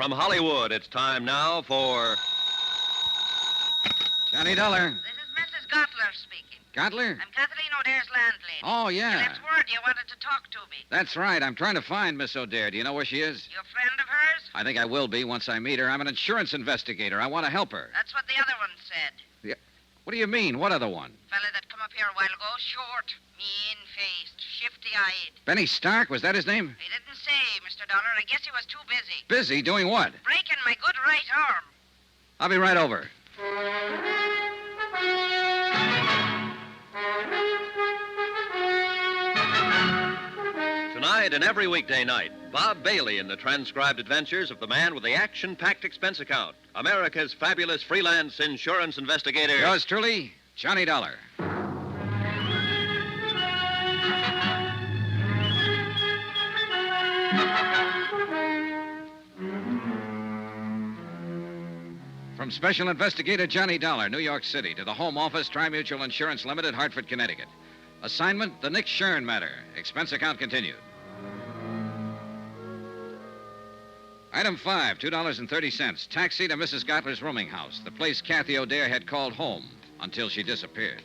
From Hollywood, it's time now for... Johnny Dollar. This is Mrs. Gottler speaking. Gottler? I'm Kathleen O'Dare's landlady. Oh, yeah. You left word you wanted to talk to me. That's right. I'm trying to find Miss O'Dare. Do you know where she is? You a friend of hers? I think I will be once I meet her. I'm an insurance investigator. I want to help her. That's what the other one said. What do you mean? What other one? Fella that come up here a while ago, short, mean-faced, shifty-eyed. Benny Stark? Was that his name? He didn't say, Mr. Dollar. I guess he was too busy. Busy? Doing what? Breaking my good right arm. I'll be right over. Tonight and every weekday night, Bob Bailey in the transcribed adventures of the man with the action-packed expense account, America's fabulous freelance insurance investigator. Yours truly, Johnny Dollar. From Special Investigator Johnny Dollar, New York City, to the Home Office, Tri-Mutual Insurance Limited, Hartford, Connecticut. Assignment, the Nick Shurn matter. Expense account continued. Item 5, $2.30. Taxi to Mrs. Gottler's rooming house, the place Kathy O'Dare had called home until she disappeared.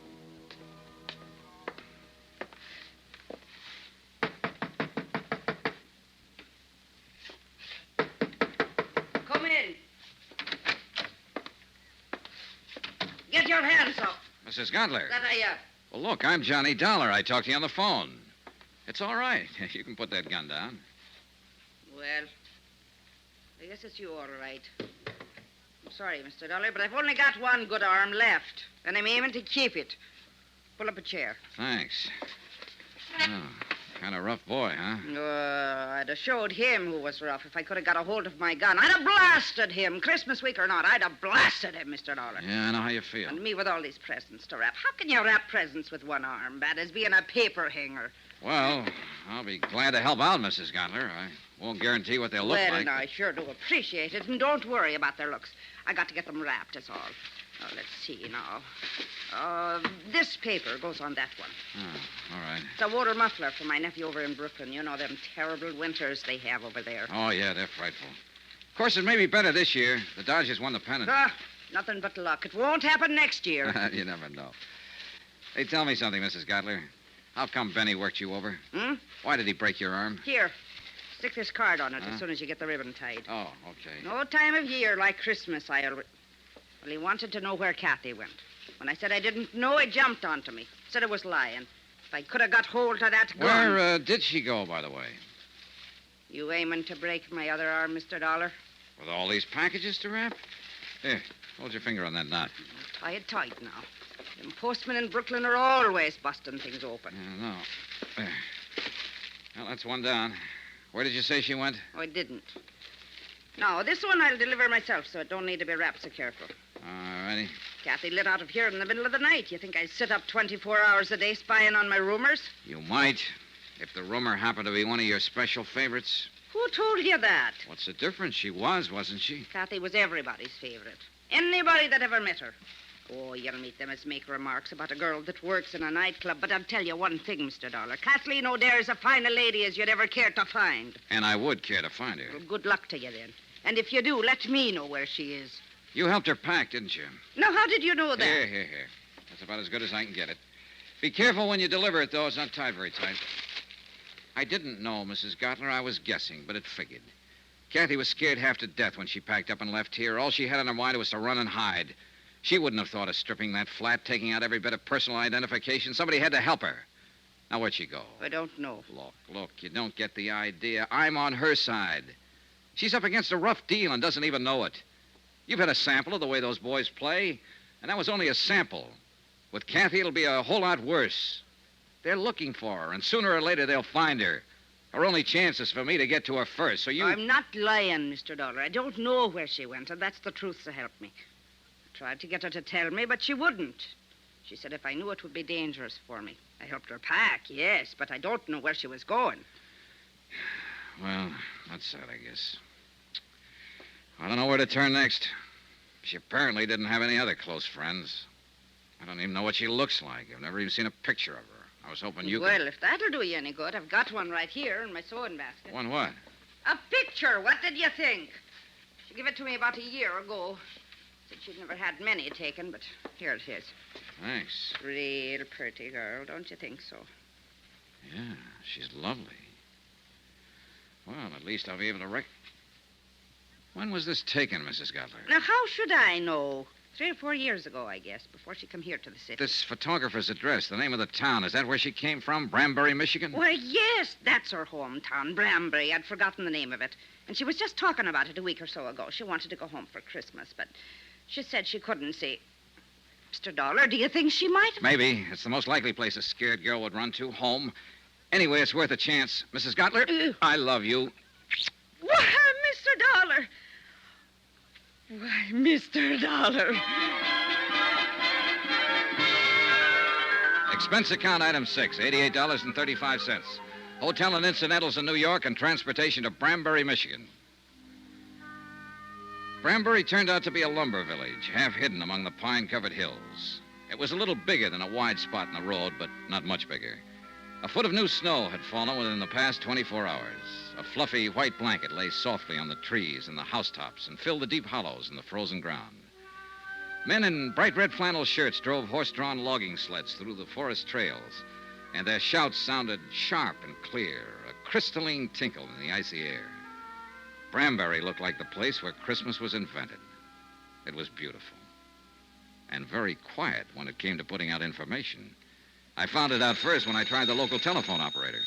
Come in. Get your hands up. Mrs. Gottler. That I, Well, look, I'm Johnny Dollar. I talked to you on the phone. It's all right. You can put that gun down. Well, I guess it's you, all right. I'm sorry, Mr. Dollar, but I've only got one good arm left, and I'm aiming to keep it. Pull up a chair. Thanks. Oh, kind of rough boy, huh? I'd have showed him who was rough if I could have got a hold of my gun. I'd have blasted him, Christmas week or not. I'd have blasted him, Mr. Dollar. Yeah, I know how you feel. And me with all these presents to wrap. How can you wrap presents with one arm? Bad as being a paper hanger. Well, I'll be glad to help out, Mrs. Gottler. I won't guarantee what they'll look Well, like. and I sure do appreciate it, and don't worry about their looks. I got to get them wrapped, that's all. Oh, let's see now. This paper goes on that one. Oh, all right. It's a water muffler for my nephew over in Brooklyn. You know them terrible winters they have over there. Oh, yeah, they're frightful. Of course, it may be better this year. The Dodgers won the pennant. Nothing but luck. It won't happen next year. You never know. Hey, tell me something, Mrs. Gottler. How come Benny worked you over? Why did he break your arm? Here. Stick this card on it as soon as you get the ribbon tied. Oh, okay. No time of year like Christmas, Well, he wanted to know where Kathy went. When I said I didn't know, he jumped onto me. Said I was lying. If I could have got hold of that gun... Where did she go, by the way? You aiming to break my other arm, Mr. Dollar? With all these packages to wrap? Here, hold your finger on that knot. Tie it tight now. Them postmen in Brooklyn are always busting things open. Yeah, no. There. Well, that's one down. Where did you say she went? Oh, I didn't. No, this one I'll deliver myself, so it don't need to be wrapped so careful. All righty. Kathy lit out of here in the middle of the night. You think I'd sit up 24 hours a day spying on my roomers? You might, if the roomer happened to be one of your special favorites. Who told you that? What's the difference? She was, wasn't she? Kathy was everybody's favorite. Anybody that ever met her. Oh, you'll meet them as make remarks about a girl that works in a nightclub. But I'll tell you one thing, Mr. Dollar. Kathleen O'Dare's as fine a lady as you'd ever care to find. And I would care to find her. Well, good luck to you, then. And if you do, let me know where she is. You helped her pack, didn't you? Now, how did you know that? Here. That's about as good as I can get it. Be careful when you deliver it, though. It's not tied very tight. I didn't know, Mrs. Gottler. I was guessing, but it figured. Kathy was scared half to death when she packed up and left here. All she had on her mind was to run and hide. She wouldn't have thought of stripping that flat, taking out every bit of personal identification. Somebody had to help her. Now, where'd she go? I don't know. Look, you don't get the idea. I'm on her side. She's up against a rough deal and doesn't even know it. You've had a sample of the way those boys play, and that was only a sample. With Kathy, it'll be a whole lot worse. They're looking for her, and sooner or later they'll find her. Her only chance is for me to get to her first, so you... I'm not lying, Mr. Dollar. I don't know where she went, and that's the truth to help me. I tried to get her to tell me, but she wouldn't. She said if I knew it would be dangerous for me. I helped her pack, yes, but I don't know where she was going. Well, that's sad, I guess. I don't know where to turn next. She apparently didn't have any other close friends. I don't even know what she looks like. I've never even seen a picture of her. I was hoping you Well, if that'll do you any good, I've got one right here in my sewing basket. One what? A picture. What did you think? Give it to me about a year ago. Said she'd never had many taken, but here it is. Thanks. Real pretty girl, don't you think so? Yeah, she's lovely. Well, at least I'll be able to When was this taken, Mrs. Gutler? Now, how should I know? 3 or 4 years ago, I guess, before she come here to the city. This photographer's address, the name of the town, is that where she came from? Branbury, Michigan? Why, yes, that's her hometown, Branbury. I'd forgotten the name of it. And she was just talking about it a week or so ago. She wanted to go home for Christmas, but she said she couldn't see. Mr. Dollar, do you think she might have... Maybe. It's the most likely place a scared girl would run to, home. Anyway, it's worth a chance. Mrs. Gutler, I love you. Why, Mr. Dollar. Why, Mr. Dollar. Expense account item 6, $88.35. Hotel and incidentals in New York and transportation to Branbury, Michigan. Branbury turned out to be a lumber village, half hidden among the pine-covered hills. It was a little bigger than a wide spot in the road, but not much bigger. A foot of new snow had fallen within the past 24 hours. A fluffy white blanket lay softly on the trees and the housetops and filled the deep hollows in the frozen ground. Men in bright red flannel shirts drove horse-drawn logging sleds through the forest trails, and their shouts sounded sharp and clear, a crystalline tinkle in the icy air. Branbury looked like the place where Christmas was invented. It was beautiful. And very quiet when it came to putting out information. I found it out first when I tried the local telephone operator.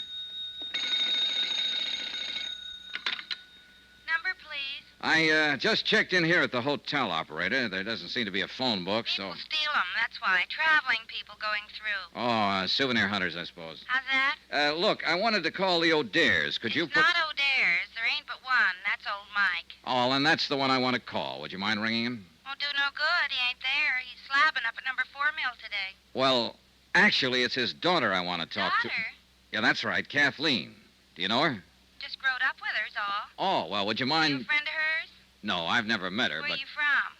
Number, please. I just checked in here at the hotel, operator. There doesn't seem to be a phone book, People steal them, that's why. Traveling people going through. Oh, souvenir hunters, I suppose. How's that? Look, I wanted to call the O'Dares. Could you It's put... not O'Dare's. There ain't but one. That's old Mike. Oh, and that's the one I want to call. Would you mind ringing him? Won't do no good. He ain't there. He's slabbing up at number 4 mill today. Well, actually, it's his daughter I want to talk to. Daughter? Yeah, that's right, Kathleen. Do you know her? Just growed up with her's all. Oh, well, would you You mind... a friend of hers? No, I've never met her, Where but you from?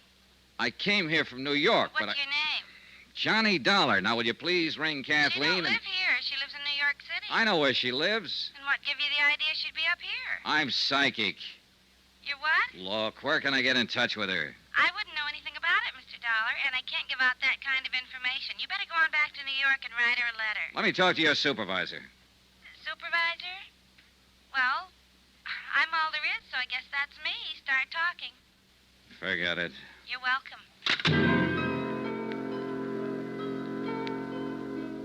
I came here from New York, What's but your name? Johnny Dollar. Now, will you please ring She Kathleen? don't live here. She lives in New York City. I know where she lives. And what give you the idea she'd be up here? I'm psychic. You're what? Look, where can I get in touch with her? I wouldn't know anything about it, Mr. Dollar, and I can't give out that kind of information. You better go on back to New York and write her a letter. Let me talk to your supervisor. Supervisor? Well, I'm all there is, so I guess that's me. Start talking. Forget it. You're welcome.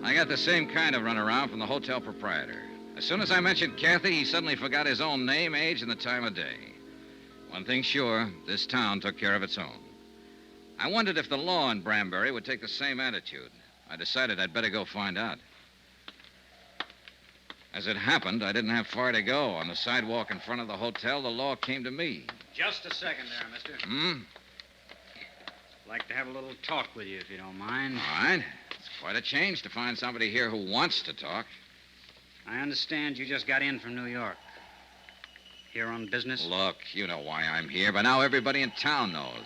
I got the same kind of runaround from the hotel proprietor. As soon as I mentioned Kathy, he suddenly forgot his own name, age, and the time of day. One thing's sure, this town took care of its own. I wondered if the law in Branbury would take the same attitude. I decided I'd better go find out. As it happened, I didn't have far to go. On the sidewalk in front of the hotel, the law came to me. Just a second there, mister. Hmm? I'd like to have a little talk with you, if you don't mind. All right. It's quite a change to find somebody here who wants to talk. I understand you just got in from New York. Here on business? Look, you know why I'm here. By now, everybody in town knows.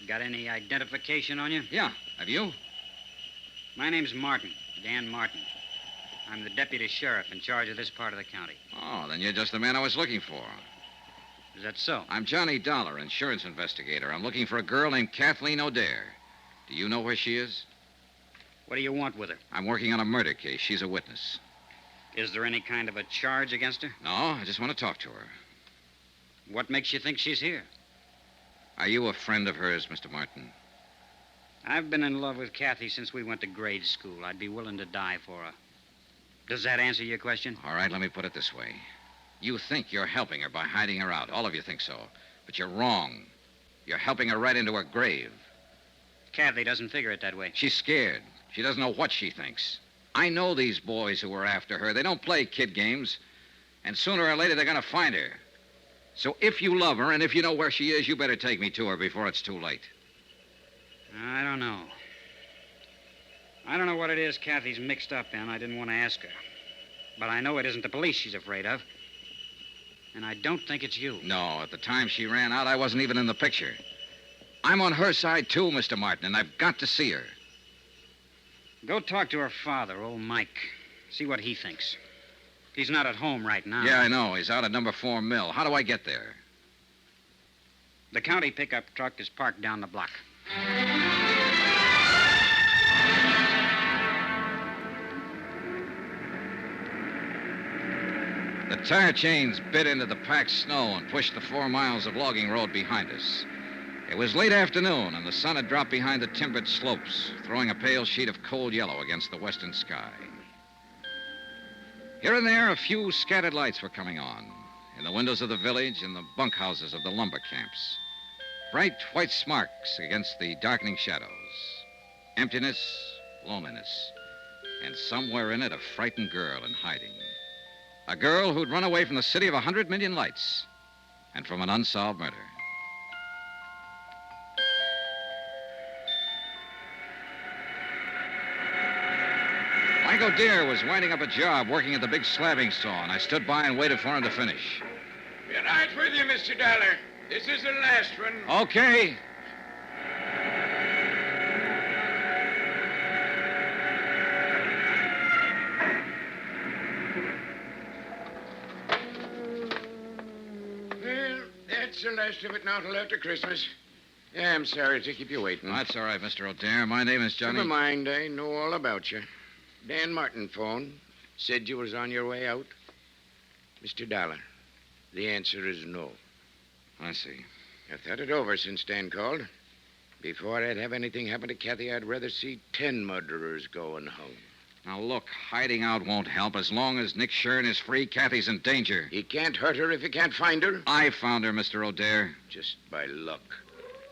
Got any identification on you? Yeah. Have you? My name's Martin, Dan Martin. I'm the deputy sheriff in charge of this part of the county. Oh, then you're just the man I was looking for. Is that so? I'm Johnny Dollar, insurance investigator. I'm looking for a girl named Kathleen O'Dare. Do you know where she is? What do you want with her? I'm working on a murder case. She's a witness. Is there any kind of a charge against her? No, I just want to talk to her. What makes you think she's here? Are you a friend of hers, Mr. Martin? I've been in love with Kathy since we went to grade school. I'd be willing to die for her. Does that answer your question? All right, let me put it this way. You think you're helping her by hiding her out. All of you think so. But you're wrong. You're helping her right into her grave. Kathy doesn't figure it that way. She's scared. She doesn't know what she thinks. I know these boys who are after her. They don't play kid games. And sooner or later, they're going to find her. So if you love her and if you know where she is, you better take me to her before it's too late. I don't know. I don't know what it is Kathy's mixed up in. I didn't want to ask her. But I know it isn't the police she's afraid of. And I don't think it's you. No, at the time she ran out, I wasn't even in the picture. I'm on her side, too, Mr. Martin, and I've got to see her. Go talk to her father, old Mike. See what he thinks. He's not at home right now. Yeah, I know. He's out at number 4 mill. How do I get there? The county pickup truck is parked down the block. The tire chains bit into the packed snow and pushed the 4 miles of logging road behind us. It was late afternoon, and the sun had dropped behind the timbered slopes, throwing a pale sheet of cold yellow against the western sky. Here and there, a few scattered lights were coming on, in the windows of the village and the bunkhouses of the lumber camps. Bright white sparks against the darkening shadows. Emptiness, loneliness, and somewhere in it a frightened girl in hiding. A girl who'd run away from the city of 100 million lights and from an unsolved murder. Mike O'Dare was winding up a job working at the big slabbing saw, and I stood by and waited for him to finish. Be right with you, Mr. Dollar. This is the last one. Okay. Well, that's the last of it now till after Christmas. Yeah, I'm sorry to keep you waiting. That's all right, Mr. O'Dare. My name is Johnny. Never mind. I know all about you. Dan Martin phoned. Said you was on your way out. Mr. Dollar, the answer is no. I see. I've thought it over since Dan called. Before I'd have anything happen to Kathy, I'd rather see 10 murderers going home. Now, look, hiding out won't help. As long as Nick Shurn is free, Kathy's in danger. He can't hurt her if he can't find her. I found her, Mr. O'Dare. Just by luck.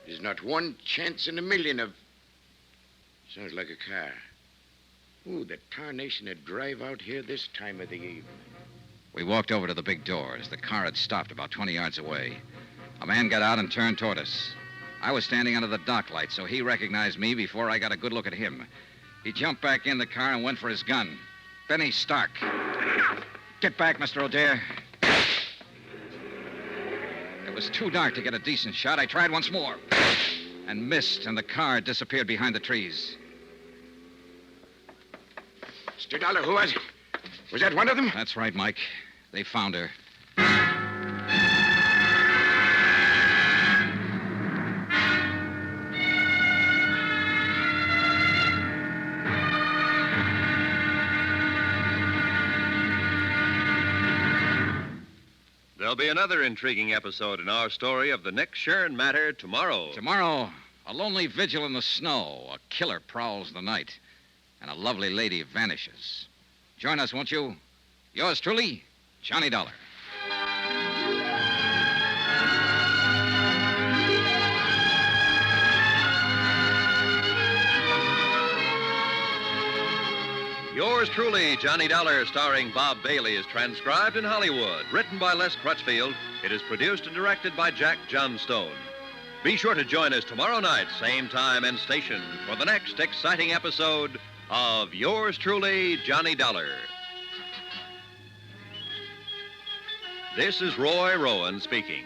There's not one chance in a million of... Sounds like a car. Ooh, the tarnation would drive out here this time of the evening. We walked over to the big doors. The car had stopped about 20 yards away. A man got out and turned toward us. I was standing under the dock light, so he recognized me before I got a good look at him. He jumped back in the car and went for his gun. Benny Stark. Get back, Mr. O'Dare. It was too dark to get a decent shot. I tried once more and missed, and the car disappeared behind the trees. Mr. Dollar, who was it? Was that one of them? That's right, Mike. They found her. There'll be another intriguing episode in our story of the Nick Shurn matter tomorrow. Tomorrow, a lonely vigil in the snow. A killer prowls the night, and a lovely lady vanishes. Join us, won't you? Yours truly, Johnny Dollar. Yours truly, Johnny Dollar, starring Bob Bailey, is transcribed in Hollywood. Written by Les Crutchfield. It is produced and directed by Jack Johnstone. Be sure to join us tomorrow night, same time and station, for the next exciting episode of Yours truly, Johnny Dollar. This is Roy Rowan speaking.